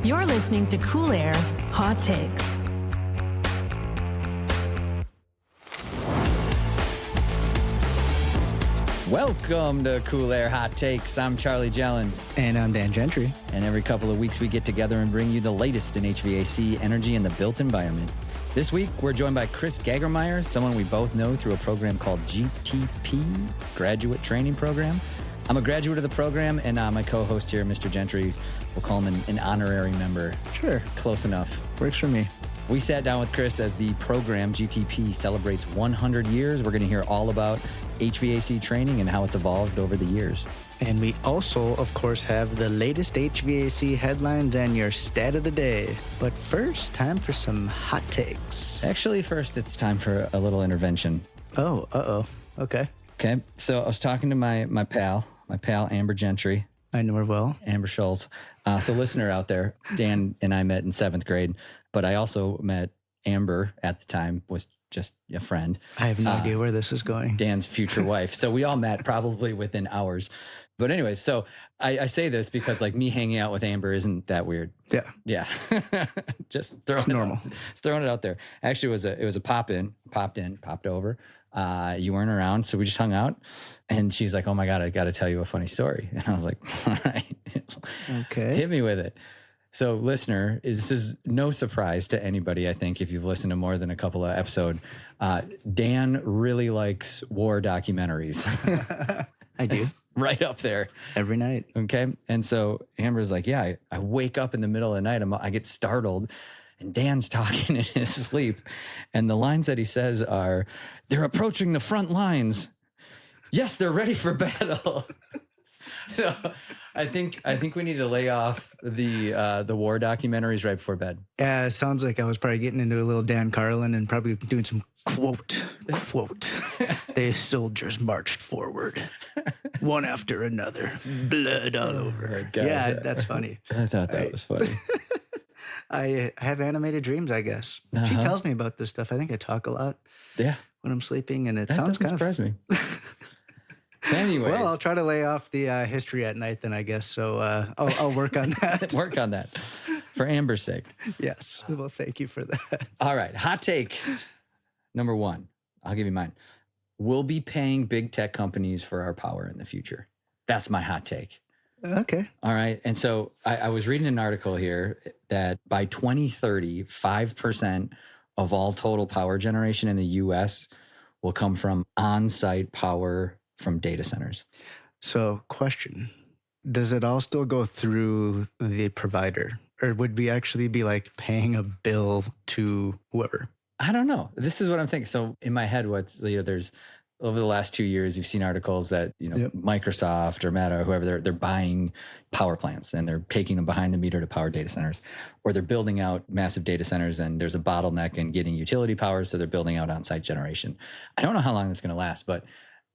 You're listening to Cool Air Hot Takes. Welcome to Cool Air Hot Takes. I'm Charlie Jelen. And I'm Dan Gentry. And every couple of weeks we get together and bring you the latest in HVAC, energy, and the built environment. This week we're joined by Kris Gagermeier, someone we both know through a program called GTP, Graduate Training Program. I'm a graduate of the program, and my co-host here, Mr. Gentry, we'll call him an honorary member. Sure. Close enough. Works for me. We sat down with Kris as the program GTP celebrates 100 years. We're going to hear all about HVAC training and how it's evolved over the years. And we also, of course, have the latest HVAC headlines and your stat of the day. But first, time for some hot takes. Actually, first, it's time for a little intervention. Oh, okay. Okay, so I was talking to my pal Amber Gentry. I know her well. Amber Schultz. So listener out there, Dan and I met in 7th grade, but I also met Amber at the time, was just a friend. I have no idea where this is going. Dan's future wife. So we all met probably within hours. But anyways, so I say this because like me hanging out with Amber isn't that weird. Yeah. Just throwing normal. Throwing it out there. Actually, it was a popped over. You weren't around, so we just hung out. And she's like, "Oh my God, I got to tell you a funny story." And I was like, "All right, okay, hit me with it." So, listener, this is no surprise to anybody, I think, if you've listened to more than a couple of episodes. Dan really likes war documentaries. I do. It's right up there. Every night. Okay. And so Amber's like, yeah, I wake up in the middle of the night. I get startled. And Dan's talking in his sleep. And the lines that he says are, "They're approaching the front lines. Yes, they're ready for battle." So I think we need to lay off the war documentaries right before bed. Yeah, it sounds like I was probably getting into a little Dan Carlin and probably doing some quote. "The soldiers marched forward, one after another, blood all over." God, yeah, that's funny. I thought that was funny. I have animated dreams, I guess. She tells me about this stuff. I think I talk a lot. Yeah. When I'm sleeping, and it That sounds kind of surprise me. Anyways. Well, I'll try to lay off the history at night then, I guess. So I'll work on that. Work on that for Amber's sake. Yes. Well, thank you for that. All right. Hot take number 1. I'll give you mine. We'll be paying big tech companies for our power in the future. That's my hot take. Okay. All right. And so I was reading an article here that by 2030, 5% of all total power generation in the U.S. will come from on-site power from data centers. So, question, does it all still go through the provider? Or would we actually be like paying a bill to whoever? I don't know. This is what I'm thinking. So in my head, there's over the last 2 years, you've seen articles that, Yep. Microsoft or Meta or whoever, they're buying power plants and they're taking them behind the meter to power data centers, or they're building out massive data centers and there's a bottleneck in getting utility power. So they're building out on-site generation. I don't know how long that's going to last, but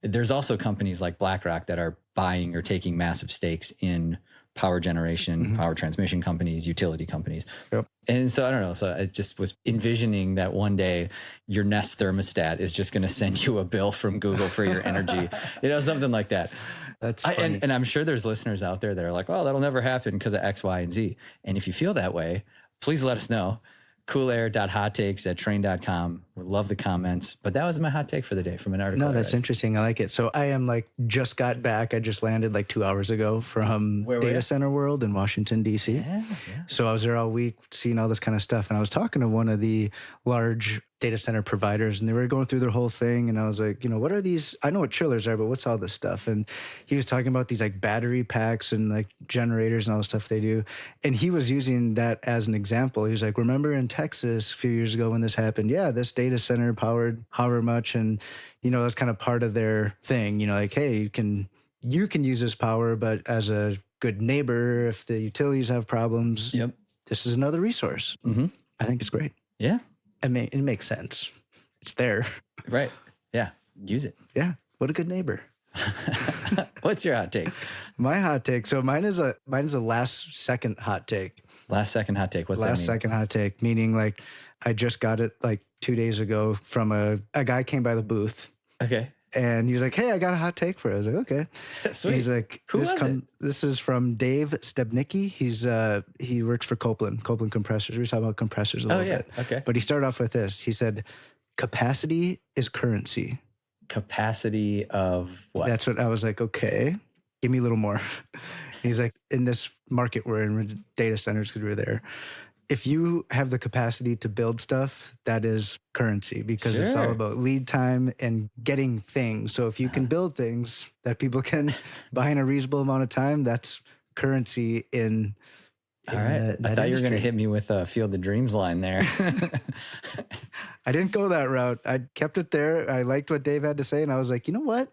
there's also companies like BlackRock that are buying or taking massive stakes in power generation, power transmission companies, utility companies. Yep. And so I don't know. So I just was envisioning that one day your Nest thermostat is just going to send you a bill from Google for your energy, something like that. That's funny. And I'm sure there's listeners out there that are like, "Oh, that'll never happen because of X, Y, and Z." And if you feel that way, please let us know. coolair.hottakes@trane.com. We love the comments. But that was my hot take for the day from an article. No, that's interesting. I like it. So I am just got back. I just landed 2 hours ago from Data Center World in Washington, D.C. Yeah. So I was there all week seeing all this kind of stuff. And I was talking to one of the large data center providers and they were going through their whole thing. And I was like, what are these? I know what chillers are, but what's all this stuff? And he was talking about these battery packs and generators and all the stuff they do. And he was using that as an example. He was like, remember in Texas a few years ago when this happened? Yeah, this data center powered however much. And, that's kind of part of their thing, hey, you can use this power, but as a good neighbor, if the utilities have problems, Yep. This is another resource. Mm-hmm. I think it's great. Yeah. It makes sense. It's there. Right. Yeah. Use it. Yeah. What a good neighbor. What's your hot take? My hot take. So mine is a last second hot take. Last second hot take. What's that mean? Last second hot take, meaning I just got it 2 days ago from a guy came by the booth. Okay. And he was like, hey, I got a hot take for it. I was like, okay. Sweet. And he's like, Who was it? This is from Dave Stebnicki. He works for Copeland Compressors. We were talking about compressors a little bit. Okay. But he started off with this. He said, capacity is currency. Capacity of what? That's what I was like, okay, give me a little more. He's like, in this market we're in, with data centers, because we were there, if you have the capacity to build stuff, that is currency, because it's all Sure. about lead time and getting things. So if you can build things that people can buy in a reasonable amount of time, that's currency in All right. I thought you were going to industry. hit me with a Field of Dreams line there. I didn't go that route. I kept it there. I liked what Dave had to say, and I was like, you know what?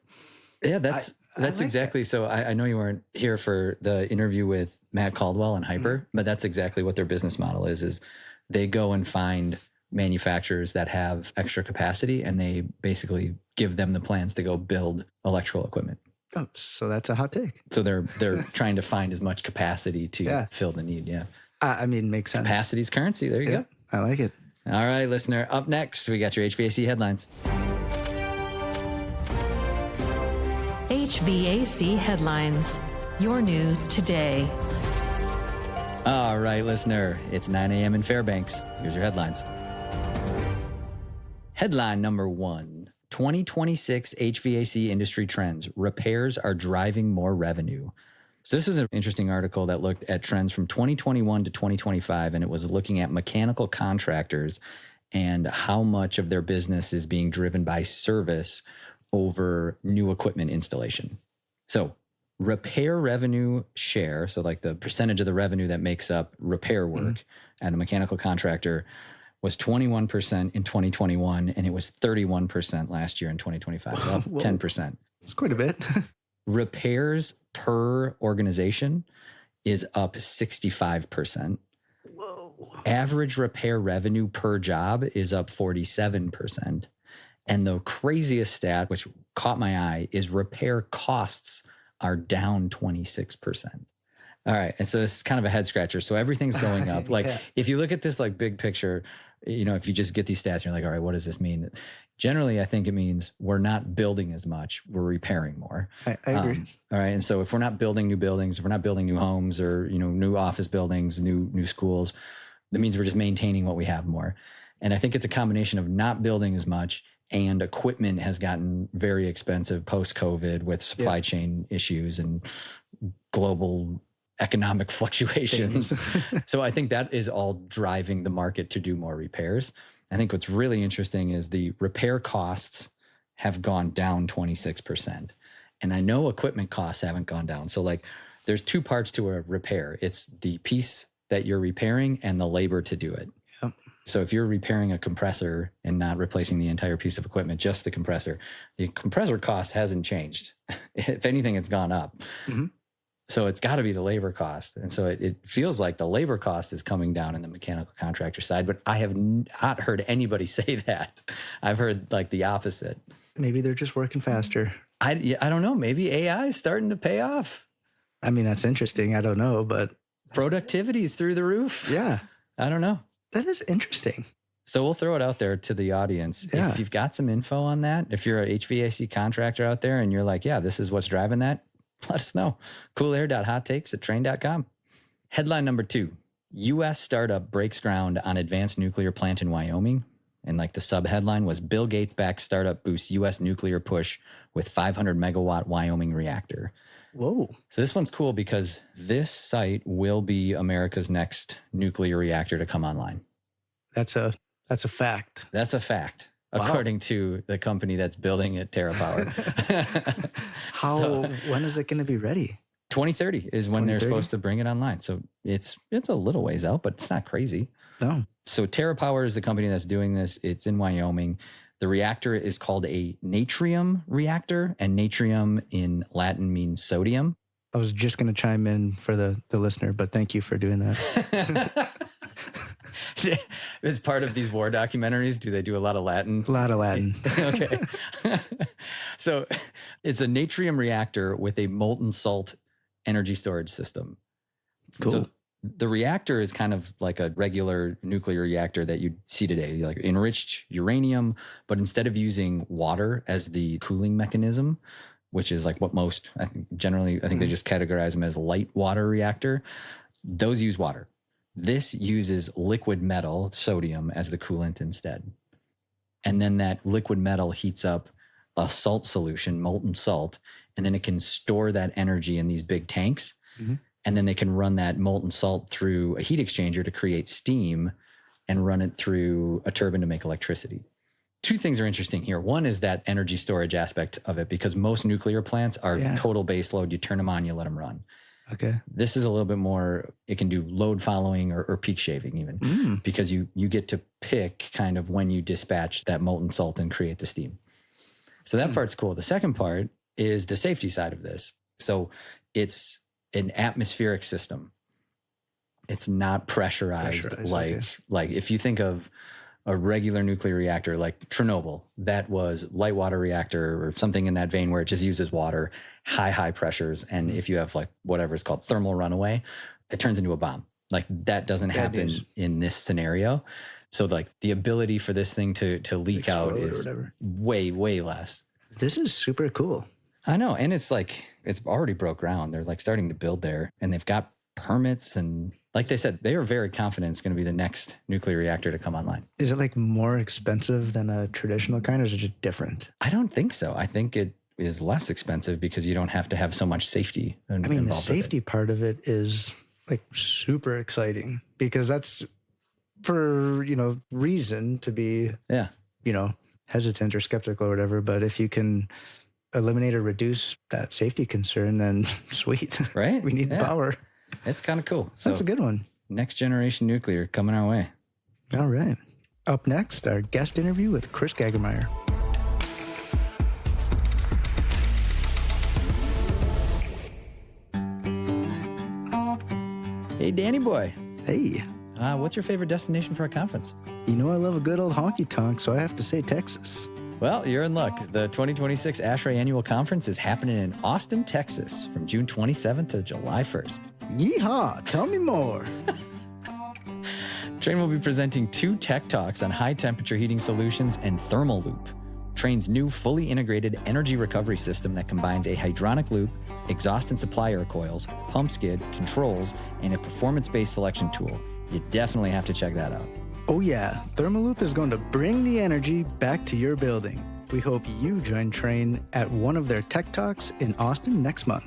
Yeah, that's like exactly. So I know you weren't here for the interview with Matt Caldwell and Hyper, but that's exactly what their business model is they go and find manufacturers that have extra capacity, and they basically give them the plans to go build electrical equipment. Oh, so that's a hot take. So they're trying to find as much capacity to fill the need. Yeah. I mean, makes sense. Capacity's currency. There you go. I like it. All right, listener. Up next, we got your HVAC headlines. HVAC Headlines. Your news today. All right, listener. It's 9 a.m. in Fairbanks. Here's your headlines. Headline number 1, 2026 HVAC industry trends. Repairs are driving more revenue. So this was an interesting article that looked at trends from 2021 to 2025, and it was looking at mechanical contractors and how much of their business is being driven by service over new equipment installation. So repair revenue share, so like the percentage of the revenue that makes up repair work at a mechanical contractor, was 21% in 2021, and it was 31% last year in 2025, so up 10%. It's quite a bit. Repairs per organization is up 65%. Whoa. Average repair revenue per job is up 47%. And the craziest stat, which caught my eye, is repair costs are down 26%. All right. And so it's kind of a head scratcher. So everything's going up. Like if you look at this like big picture, you know, if you just get these stats, you're like, all right, what does this mean? Generally, I think it means we're not building as much, we're repairing more. I agree. All right. And so if we're not building new buildings, if we're not building new homes or, you know, new office buildings, new schools, that means we're just maintaining what we have more. And I think it's a combination of not building as much, and equipment has gotten very expensive post-COVID with supply chain issues and global economic fluctuations. So I think that is all driving the market to do more repairs. I think what's really interesting is the repair costs have gone down 26%. And I know equipment costs haven't gone down. So like there's two parts to a repair. It's the piece that you're repairing and the labor to do it. So if you're repairing a compressor and not replacing the entire piece of equipment, just the compressor cost hasn't changed. If anything, it's gone up. Mm-hmm. So it's got to be the labor cost. And so it feels like the labor cost is coming down in the mechanical contractor side, but I have not heard anybody say that. I've heard like the opposite. Maybe they're just working faster. I don't know. Maybe AI is starting to pay off. I mean, that's interesting. I don't know, but productivity is through the roof. Yeah. I don't know. That is interesting. So we'll throw it out there to the audience. Yeah. If you've got some info on that, if you're a HVAC contractor out there and you're like, yeah, this is what's driving that, let us know. coolair.hottakes@trane.com. Headline number 2, U.S. startup breaks ground on advanced nuclear plant in Wyoming. And like the sub headline was Bill Gates-backed startup boosts U.S. nuclear push with 500 megawatt Wyoming reactor. Whoa. So this one's cool because this site will be America's next nuclear reactor to come online. That's a fact. That's a fact, according to the company that's building it, TerraPower. When is it going to be ready? 2030 is when they're supposed to bring it online. So it's a little ways out, but it's not crazy. No. So TerraPower is the company that's doing this. It's in Wyoming. The reactor is called a natrium reactor, and natrium in Latin means sodium. I was just going to chime in for the listener, but thank you for doing that. As part of these war documentaries, do they do a lot of Latin? A lot of Latin. Okay. So it's a natrium reactor with a molten salt energy storage system. Cool. So The reactor is kind of like a regular nuclear reactor that you see today, like enriched uranium, but instead of using water as the cooling mechanism, which is like what most, I think they just categorize them as light water reactor. Those use water. This uses liquid metal, sodium, as the coolant instead. And then that liquid metal heats up a salt solution, molten salt, and then it can store that energy in these big tanks. Mm-hmm. And then they can run that molten salt through a heat exchanger to create steam and run it through a turbine to make electricity. Two things are interesting here. One is that energy storage aspect of it, because most nuclear plants are total base load. You turn them on, you let them run. Okay. This is a little bit more, it can do load following or peak shaving even, because you get to pick kind of when you dispatch that molten salt and create the steam. So that part's cool. The second part is the safety side of this. So it's an atmospheric system. It's not pressurized like if you think of a regular nuclear reactor like Chernobyl, that was light water reactor or something in that vein where it just uses water, high pressures. And if you have like whatever is called thermal runaway, it turns into a bomb. Like that doesn't happen in this scenario. So like the ability for this thing to leak out is way less. This is super cool. I know. And it's like, it's already broke ground. They're like starting to build there and they've got permits, and like they said, they are very confident it's going to be the next nuclear reactor to come online. Is it like more expensive than a traditional kind, or is it just different? I don't think so. I think it is less expensive because you don't have to have so much safety. The safety part of it is like super exciting, because that's for, reason to be, hesitant or skeptical or whatever. But if you can eliminate or reduce that safety concern, then sweet. Right? We need power. It's kind of cool. That's a good one. Next generation nuclear coming our way. All right. Up next, our guest interview with Kris Gagermeier. Hey, Danny boy. Hey. What's your favorite destination for a conference? I love a good old honky tonk, so I have to say Texas. Well, you're in luck. The 2026 ASHRAE Annual Conference is happening in Austin, Texas from June 27th to July 1st. Yeehaw! Tell me more. Trane will be presenting 2 tech talks on high temperature heating solutions and thermal loop. Trane's new fully integrated energy recovery system that combines a hydronic loop, exhaust and supply air coils, pump skid, controls, and a performance-based selection tool. You definitely have to check that out. Oh yeah, Thermaloop is going to bring the energy back to your building. We hope you join Trane at one of their tech talks in Austin next month.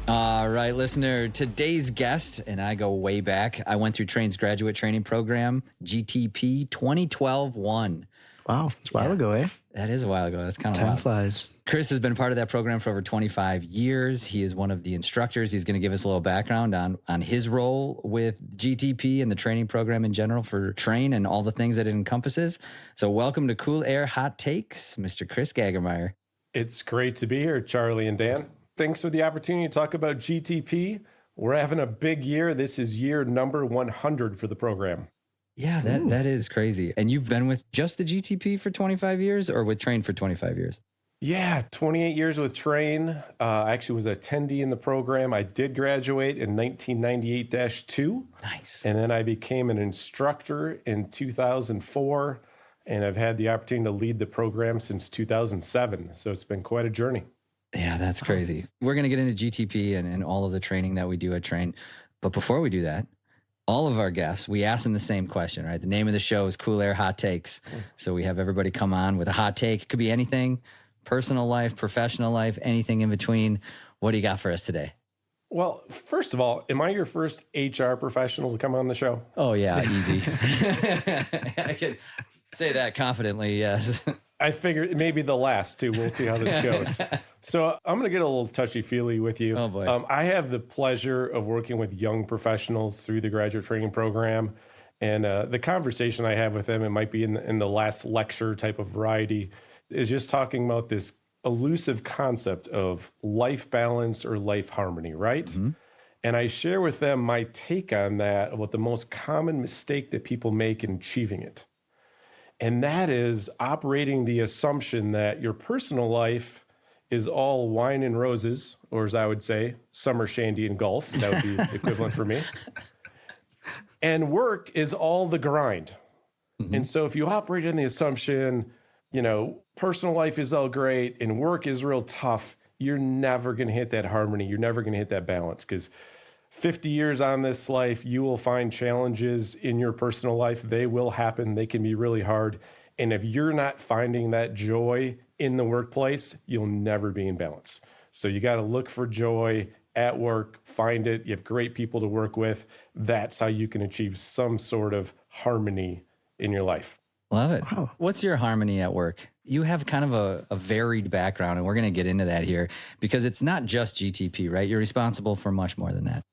All right, listener, today's guest, and I go way back. I went through Trane's graduate training program, GTP 2012-1. Wow, it's a while ago, eh? That is a while ago. That's kind of wild. Time flies. Kris has been part of that program for over 25 years. He is one of the instructors. He's going to give us a little background on his role with GTP and the training program in general for Trane and all the things that it encompasses. So welcome to Cool Air Hot Takes, Mr. Kris Gagermeier. It's great to be here, Charlie and Dan. Thanks for the opportunity to talk about GTP. We're having a big year. This is year number 100 for the program. Yeah, that is crazy. And you've been with just the GTP for 25 years or with Trane for 25 years? Yeah, 28 years with Trane. I actually was an attendee in the program. I did graduate in 1998-2. Nice. And then I became an instructor in 2004. And I've had the opportunity to lead the program since 2007. So it's been quite a journey. Yeah, that's crazy. We're going to get into GTP and all of the training that we do at Trane. But before we do that, all of our guests, we ask them the same question, right? The name of the show is Cool Air Hot Takes. So we have everybody come on with a hot take. It could be anything, personal life, professional life, anything in between. What do you got for us today? Well, first of all, am I your first HR professional to come on the show? Oh, yeah, easy. I can say that confidently, yes. I figured maybe the last too. We'll see how this goes. So I'm going to get a little touchy-feely with you. Oh, boy. I have the pleasure of working with young professionals through the graduate training program. And the conversation I have with them, it might be in the last lecture type of variety, is just talking about this elusive concept of life balance or life harmony, right? Mm-hmm. And I share with them my take on that, about the most common mistake that people make in achieving it. And that is operating the assumption that your personal life is all wine and roses, or as I would say, summer shandy and golf. That would be the equivalent for me. And work is all the grind. Mm-hmm. And so if you operate in the assumption, personal life is all great and work is real tough, you're never going to hit that harmony. You're never going to hit that balance, because 50 years on this life, you will find challenges in your personal life. They will happen. They can be really hard. And if you're not finding that joy in the workplace, you'll never be in balance. So you got to look for joy at work, find it. You have great people to work with. That's how you can achieve some sort of harmony in your life. Love it. Wow. What's your harmony at work? You have kind of a varied background, and we're going to get into that here, because it's not just GTP, right? You're responsible for much more than that.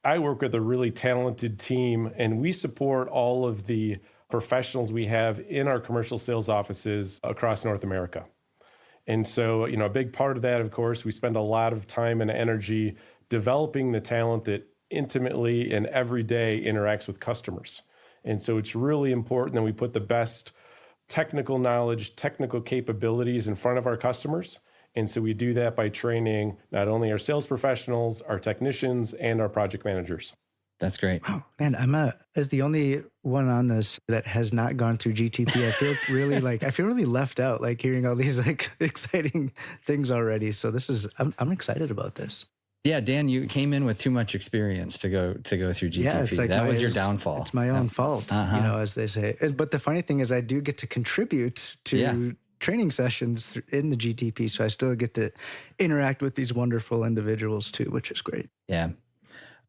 I work with a really talented team, and we support all of the professionals we have in our commercial sales offices across North America. And so, a big part of that, of course, we spend a lot of time and energy developing the talent that intimately and every day interacts with customers. And so it's really important that we put the best technical knowledge, technical capabilities in front of our customers. And so we do that by training not only our sales professionals, our technicians, and our project managers. That's great. Wow, man, I'm as the only one on this that has not gone through GTP. I feel really left out, like hearing all these exciting things already. So I'm excited about this. Yeah, Dan, you came in with too much experience to go through GTP. Yeah, it's like that was your downfall. It's my own fault, as they say. But the funny thing is, I do get to contribute to training sessions in the GTP, so I still get to interact with these wonderful individuals too, which is great. Yeah.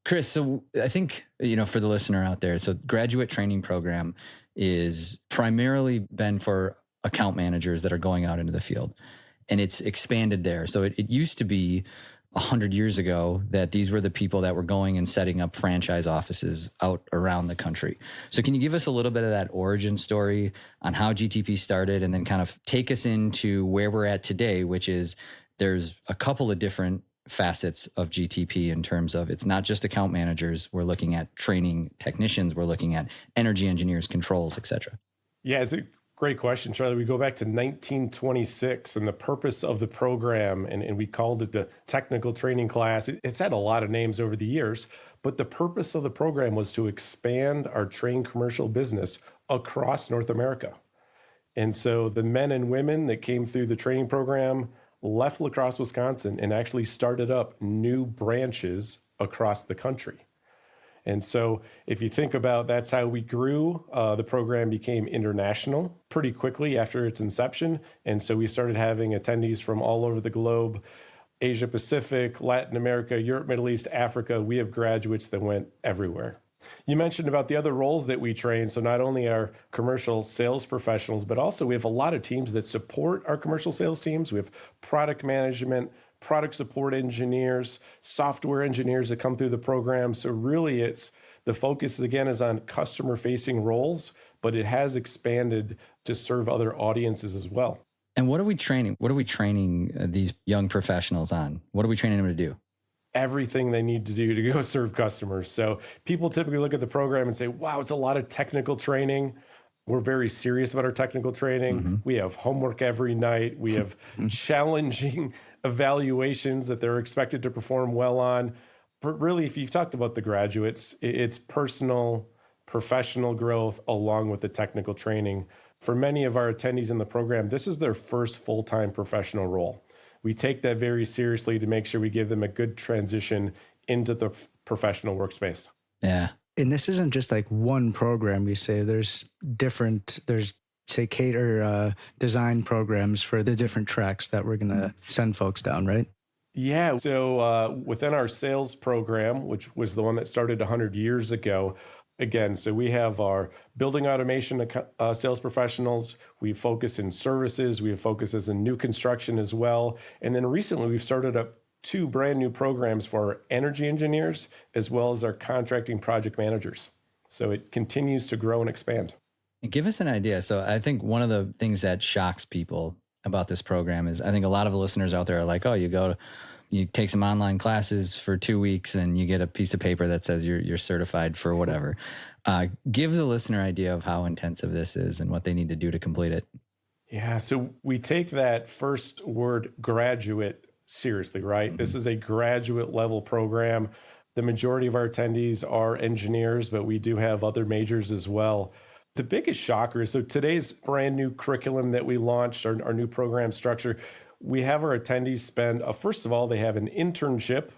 Kris, so I think, for the listener out there, so graduate training program is primarily been for account managers that are going out into the field, and it's expanded there. So it used to be 100 years ago that these were the people that were going and setting up franchise offices out around the country. So can you give us a little bit of that origin story on how GTP started, and then kind of take us into where we're at today, which is there's a couple of different facets of GTP in terms of it's not just account managers. We're looking at training technicians. We're looking at energy engineers, controls, et cetera. Yeah, it's a great question, Charlie. We go back to 1926 and the purpose of the program, and we called it the technical training class. It's had a lot of names over the years, but the purpose of the program was to expand our Trane commercial business across North America. And so the men and women that came through the training program left La Crosse, Wisconsin, and actually started up new branches across the country. And so if you think about that's how we grew, the program became international pretty quickly after its inception. And so we started having attendees from all over the globe, Asia Pacific, Latin America, Europe, Middle East, Africa. We have graduates that went everywhere. You mentioned about the other roles that we train. So not only our commercial sales professionals, but also we have a lot of teams that support our commercial sales teams. We have product management, product support engineers, software engineers that come through the program. So really the focus again is on customer facing roles, but it has expanded to serve other audiences as well. And what are we training? What are we training these young professionals on? What are we training them to do? Everything they need to do to go serve customers. So people typically look at the program and say, wow, it's a lot of technical training. We're very serious about our technical training. Mm-hmm. We have homework every night. We have challenging evaluations that they're expected to perform well on. But really, if you've talked about the graduates, it's personal, professional growth along with the technical training. For many of our attendees in the program, this is their first full-time professional role. We take that very seriously to make sure we give them a good transition into the professional workspace. Yeah. And this isn't just like one program. You say there's say cater design programs for the different tracks that we're going to send folks down, right? Yeah. So within our sales program, which was the one that started 100 years ago, again, so we have our building automation sales professionals. We focus in services. We have focuses in new construction as well. And then recently we've started up 2 brand new programs for our energy engineers as well as our contracting project managers. So it continues to grow and expand. And give us an idea. So I think one of the things that shocks people about this program is I think a lot of the listeners out there are like, oh, you take some online classes for 2 weeks and you get a piece of paper that says you're certified for whatever. Give the listener an idea of how intensive this is and what they need to do to complete it. Yeah, so we take that first word graduate seriously, right? This is a graduate level program. The majority of our attendees are engineers, but we do have other majors as well. The biggest shocker is, so today's brand new curriculum that we launched, our new program structure, we have our attendees spend, first of all, they have an internship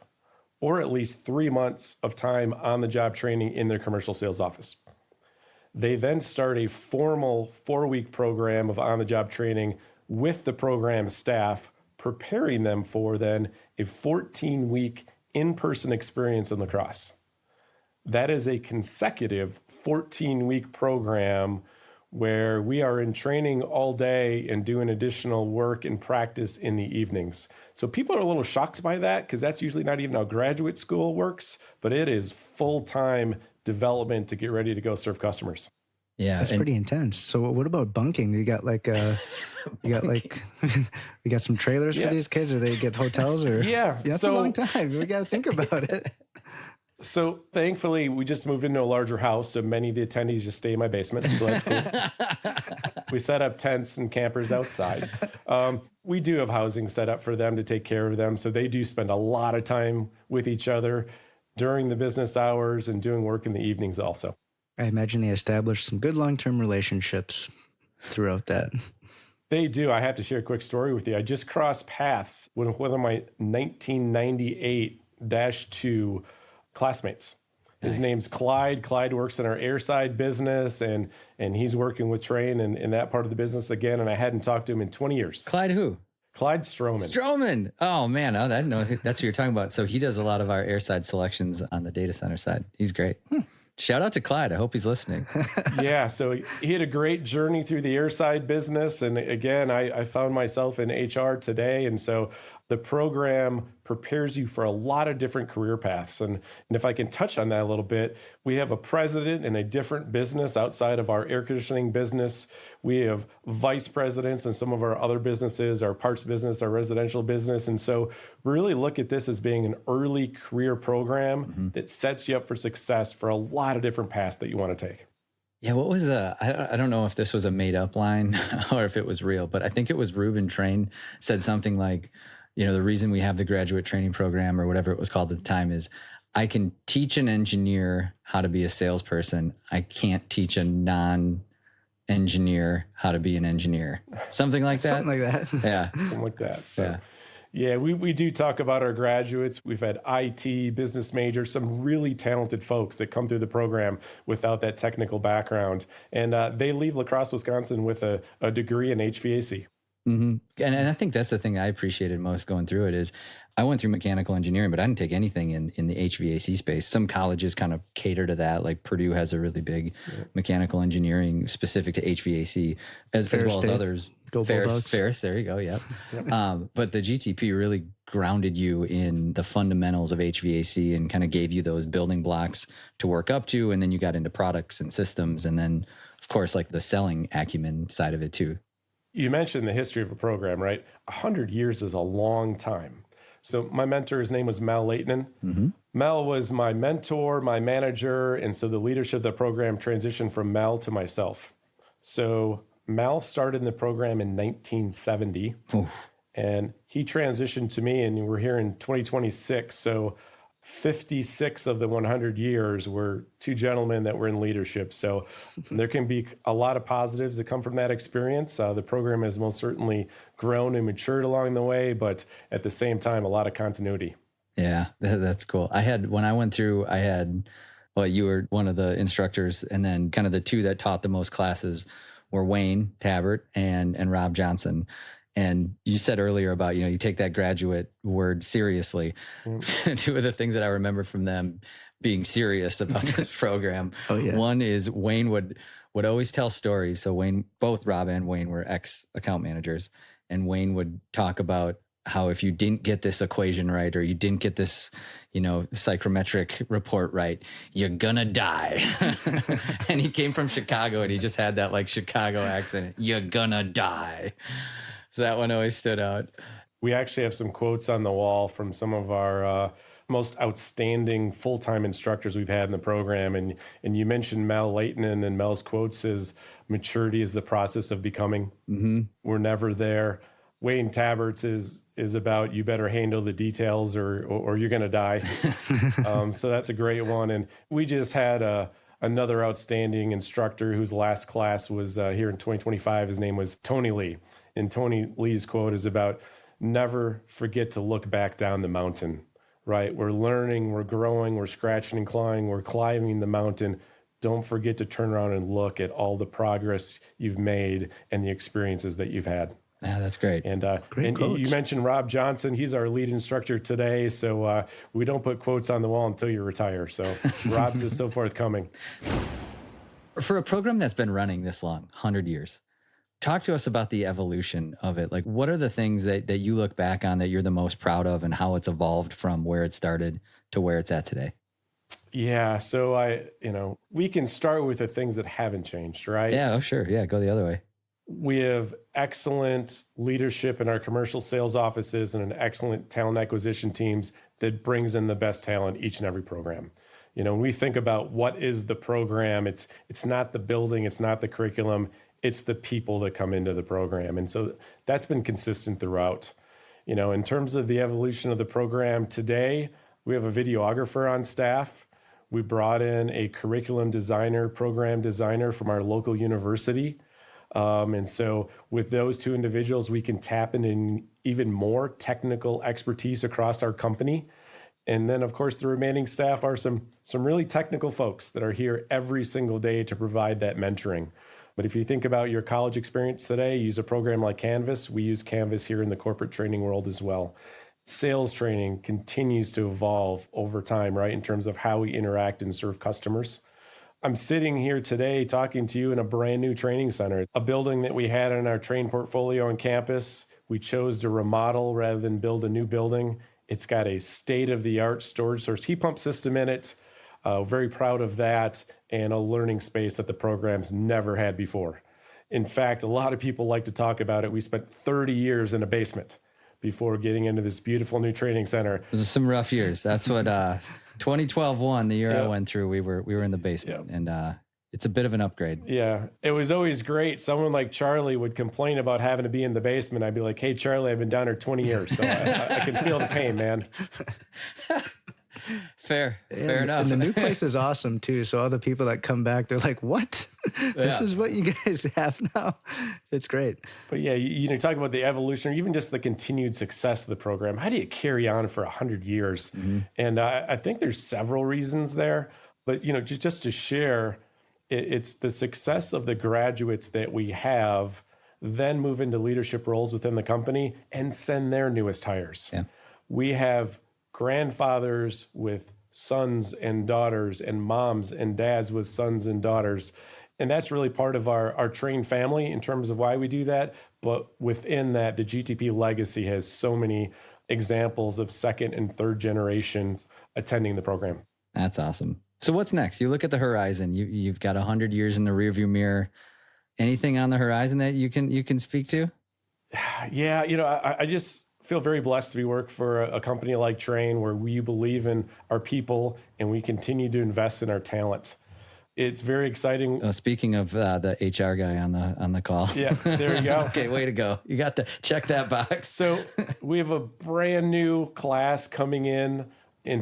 or at least 3 months of time on the job training in their commercial sales office. They then start a formal 4-week program of on-the-job training with the program staff, preparing them for then a 14-week in-person experience in La Crosse. That is a consecutive 14-week program where we are in training all day and doing additional work and practice in the evenings. So people are a little shocked by that because that's usually not even how graduate school works, but it is full-time development to get ready to go serve customers. Yeah, that's pretty intense. So what about bunking? You got like you got some trailers for these kids, or they get hotels, or that's a long time. We got to think about it. So thankfully, we just moved into a larger house, so many of the attendees just stay in my basement, so that's cool. We set up tents and campers outside. We do have housing set up for them to take care of them, so they do spend a lot of time with each other during the business hours and doing work in the evenings also. I imagine they establish some good long-term relationships throughout that. They do. I have to share a quick story with you. I just crossed paths with one of my 1998-2 classmates. His name's Clyde. Clyde works in our airside business, and he's working with Trane in that part of the business again, and I hadn't talked to him in 20 years. Clyde who? Clyde Stroman. Stroman. Oh, man. I didn't know that's what you're talking about. So he does a lot of our airside selections on the data center side. He's great. Shout out to Clyde. I hope he's listening. Yeah, so he had a great journey through the airside business. And again, I found myself in HR today. And so the program prepares you for a lot of different career paths. And if I can touch on that a little bit, we have a president in a different business outside of our air conditioning business. We have vice presidents in some of our other businesses, our parts business, our residential business. And so we really look at this as being an early career program that sets you up for success for a lot of different paths that you want to take. Yeah, what was I don't know if this was a made up line or if it was real, but I think it was Ruben Trane said something like, you know, the reason we have the graduate training program or whatever it was called at the time is I can teach an engineer how to be a salesperson. I can't teach a non-engineer how to be an engineer. Something like that. Something like that. Yeah. Something like that. So, yeah, we do talk about our graduates. We've had IT, business majors, some really talented folks that come through the program without that technical background. And they leave La Crosse, Wisconsin with a degree in HVAC. And I think that's the thing I appreciated most going through it is I went through mechanical engineering, but I didn't take anything in the HVAC space. Some colleges kind of cater to that. Like Purdue has a really big mechanical engineering specific to HVAC as well as others. Go Ferris, there you go. Yep. But the GTP really grounded you in the fundamentals of HVAC and kind of gave you those building blocks to work up to. And then you got into products and systems. And then, of course, like the selling acumen side of it too. You mentioned the history of a program, right? 100 years is a long time. So my mentor, his name was Mel Leighton. Mel was my mentor, my manager. And so the leadership of the program transitioned from Mel to myself. So Mel started in the program in 1970. And he transitioned to me, and we're here in 2026. So 56 of the 100 years were two gentlemen that were in leadership. So there can be a lot of positives that come from that experience. The program has most certainly grown and matured along the way, but at the same time, a lot of continuity. Yeah, that's cool. When I went through, well, you were one of the instructors, and then kind of the two that taught the most classes were Wayne Tabbert and Rob Johnson. And you said earlier about, you take that graduate word seriously. Two of the things that I remember from them being serious about this program. One is Wayne would always tell stories. So both Rob and Wayne were ex-account managers. And Wayne would talk about how if you didn't get this equation right, or you didn't get this, psychrometric report right, you're gonna die. And he came from Chicago, and he just had that like Chicago accent. You're gonna die. So that one always stood out. We actually have some quotes on the wall from some of our most outstanding full-time instructors we've had in the program. And you mentioned Mel Leighton, and Mel's quotes is, maturity is the process of becoming. Mm-hmm. We're never there. Wayne Tabert's is about, you better handle the details or you're going to die. So that's a great one. And we just had another outstanding instructor whose last class was here in 2025. His name was Tony Lee. And Tony Lee's quote is about, never forget to look back down the mountain, right? We're learning, we're growing, we're scratching and clawing, we're climbing the mountain. Don't forget to turn around and look at all the progress you've made and the experiences that you've had. Yeah, that's great. And you mentioned Rob Johnson. He's our lead instructor today. So we don't put quotes on the wall until you retire. So Rob's is so forthcoming. For a program that's been running this long, 100 years, talk to us about the evolution of it. Like, what are the things that you look back on that you're the most proud of, and how it's evolved from where it started to where it's at today? Yeah. So we can start with the things that haven't changed, right? Yeah. Oh, sure. Yeah. Go the other way. We have excellent leadership in our commercial sales offices and an excellent talent acquisition teams that brings in the best talent each and every program. When we think about what is the program, it's not the building, it's not the curriculum, it's the people that come into the program. And so that's been consistent throughout. In terms of the evolution of the program today, we have a videographer on staff. We brought in a curriculum designer, program designer from our local university. And so with those two individuals, we can tap into even more technical expertise across our company. And then, of course, the remaining staff are some really technical folks that are here every single day to provide that mentoring. But if you think about your college experience today, use a program like Canvas. We use Canvas here in the corporate training world as well. Sales training continues to evolve over time, right, in terms of how we interact and serve customers. I'm sitting here today talking to you in a brand new training center, a building that we had in our Trane portfolio on campus. We chose to remodel rather than build a new building. It's got a state-of-the-art storage source heat pump system in it. Very proud of that, and a learning space that the program's never had before. In fact, a lot of people like to talk about it. We spent 30 years in a basement before getting into this beautiful new training center. Those are some rough years. That's what 2012 won, the year I went through. We were in the basement, and it's a bit of an upgrade. Yeah, it was always great. Someone like Charlie would complain about having to be in the basement. I'd be like, hey, Charlie, I've been down here 20 years, so I can feel the pain, man. Fair enough. And the new place is awesome too. So all the people that come back, they're like, what? This is what you guys have now? It's great. But yeah, you talk about the evolution or even just the continued success of the program. How do you carry on for 100 years? Mm-hmm. And I think there's several reasons there. But, just to share, it's the success of the graduates that we have then move into leadership roles within the company and send their newest hires. Yeah. We have grandfathers with sons and daughters and moms and dads with sons and daughters. And that's really part of our Trane family in terms of why we do that. But within that, the GTP legacy has so many examples of second and third generations attending the program. That's awesome. So what's next? You look at the horizon. You've got 100 years in the rearview mirror. Anything on the horizon that you can speak to? Yeah, I just feel very blessed to be working for a company like Trane, where we believe in our people and we continue to invest in our talent. It's very exciting. Speaking of the HR guy on the call. Yeah, there you go. Okay, way to go. You got to check that box. So we have a brand new class coming in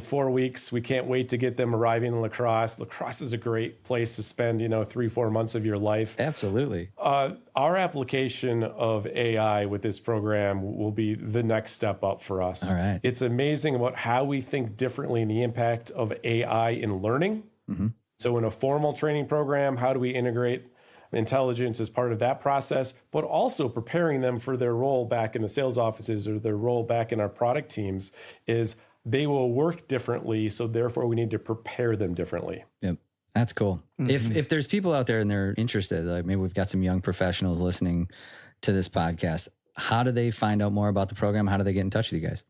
4 weeks. We can't wait to get them arriving in La Crosse. La Crosse is a great place to spend, 3-4 months of your life. Absolutely. Our application of AI with this program will be the next step up for us. All right. It's amazing about how we think differently in the impact of AI in learning. Mm-hmm. So in a formal training program, how do we integrate intelligence as part of that process, but also preparing them for their role back in the sales offices or their role back in our product teams is they will work differently, so therefore we need to prepare them differently. Yep, that's cool. Mm-hmm. If there's people out there and they're interested, like maybe we've got some young professionals listening to this podcast, how do they find out more about the program? How do they get in touch with you guys?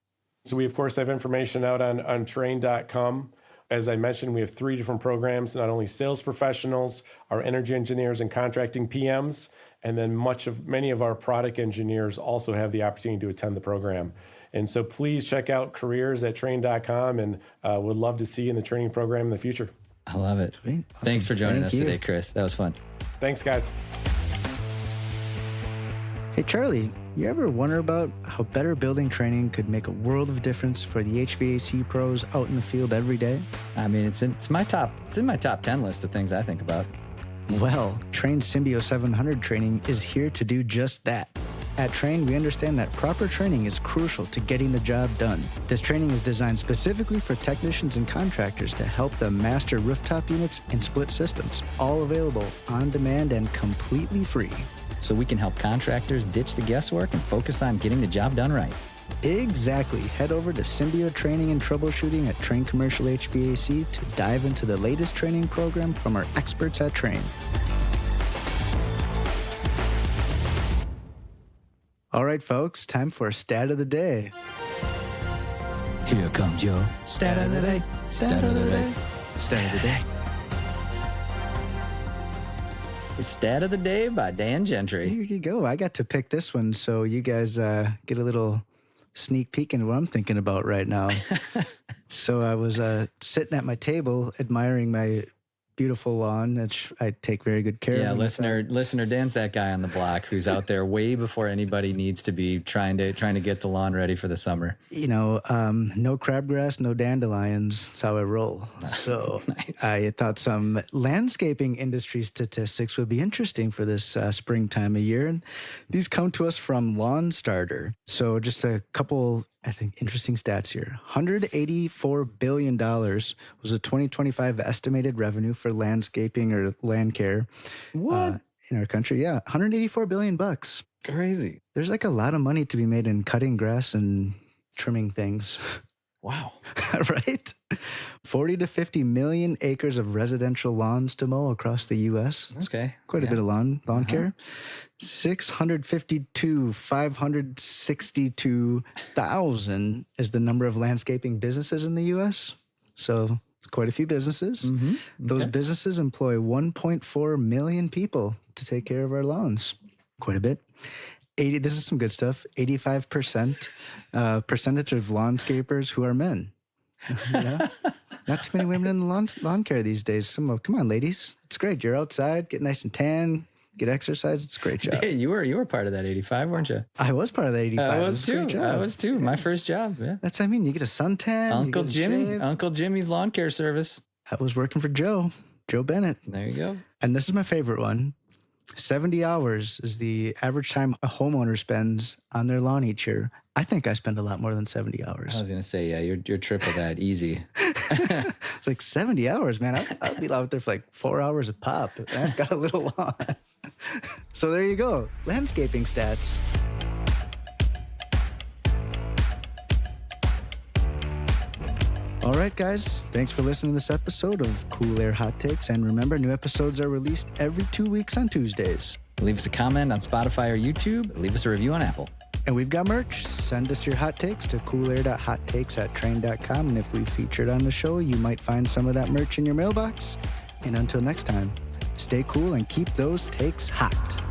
So we, of course, have information out on Trane.com. As I mentioned, we have 3 different programs, not only sales professionals, our energy engineers and contracting PMs, And then many of our product engineers also have the opportunity to attend the program. And so please check out careers@trane.com, and would love to see you in the training program in the future. I love it. Sweet. Thanks for joining us you. today, Kris. That was fun. Thanks, guys. Hey, Charlie, you ever wonder about how better building training could make a world of difference for the HVAC pros out in the field every day? I mean, it's in my top 10 list of things I think about. Well, Trane Symbio 700 training is here to do just that. At Trane, we understand that proper training is crucial to getting the job done. This training is designed specifically for technicians and contractors to help them master rooftop units and split systems, all available on demand and completely free. So we can help contractors ditch the guesswork and focus on getting the job done right. Exactly. Head over to Symbio Training and Troubleshooting at Trane Commercial HVAC to dive into the latest training program from our experts at Trane. All right, folks, time for Stat of the Day. Here comes your stat of the day. Stat of the day. Stat of the Day. It's Stat of the Day by Dan Gentry. Here you go. I got to pick this one, so you guys get a little sneak peek into what I'm thinking about right now. So I was sitting at my table admiring my beautiful lawn, which I take very good care of. Yeah, listener, Dan's that guy on the block who's out there way before anybody needs to be trying to get the lawn ready for the summer. You know, no crabgrass, no dandelions. That's how I roll. So Nice. I thought some landscaping industry statistics would be interesting for this springtime of year. And these come to us from Lawn Starter. So just a couple, I think, interesting stats here. $184 billion was the 2025 estimated revenue for landscaping or land care What? in our country. Yeah, $184 billion bucks. Crazy. There's like a lot of money to be made in cutting grass and trimming things. Wow. Right? 40 to 50 million acres of residential lawns to mow across the U.S. That's Okay. quite a Yeah. bit of lawn care. 562,000 is the number of landscaping businesses in the U.S. So it's quite a few businesses. Mm-hmm. Those businesses employ 1.4 million people to take care of our lawns. Quite a bit. This is some good stuff. 85% percentage of landscapers who are men. Yeah. Not too many women in the lawn care these days. Come on, ladies. It's great. You're outside, get nice and tan, get exercise. It's a great job. Hey, you were part of that 85, weren't you? I was part of that 85. I It was a great too. job. I was too. My first job. Yeah. That's what I mean. You get a suntan. Uncle you get a Jimmy. shave. Uncle Jimmy's lawn care service. I was working for Joe Bennett. There you go. And this is my favorite one. 70 hours is the average time a homeowner spends on their lawn each year. I think I spend a lot more than 70 hours. I was gonna say, yeah, you're triple that. Easy. It's like 70 hours, man. I'll be out there for like 4 hours a pop. That's got a little lawn. So there you go. Landscaping stats. All right, guys. Thanks for listening to this episode of Cool Air Hot Takes. And remember, new episodes are released every 2 weeks on Tuesdays. Leave us a comment on Spotify or YouTube. Leave us a review on Apple. And we've got merch. Send us your hot takes to coolair.hottakes@trane.com. And if we featured on the show, you might find some of that merch in your mailbox. And until next time, stay cool and keep those takes hot.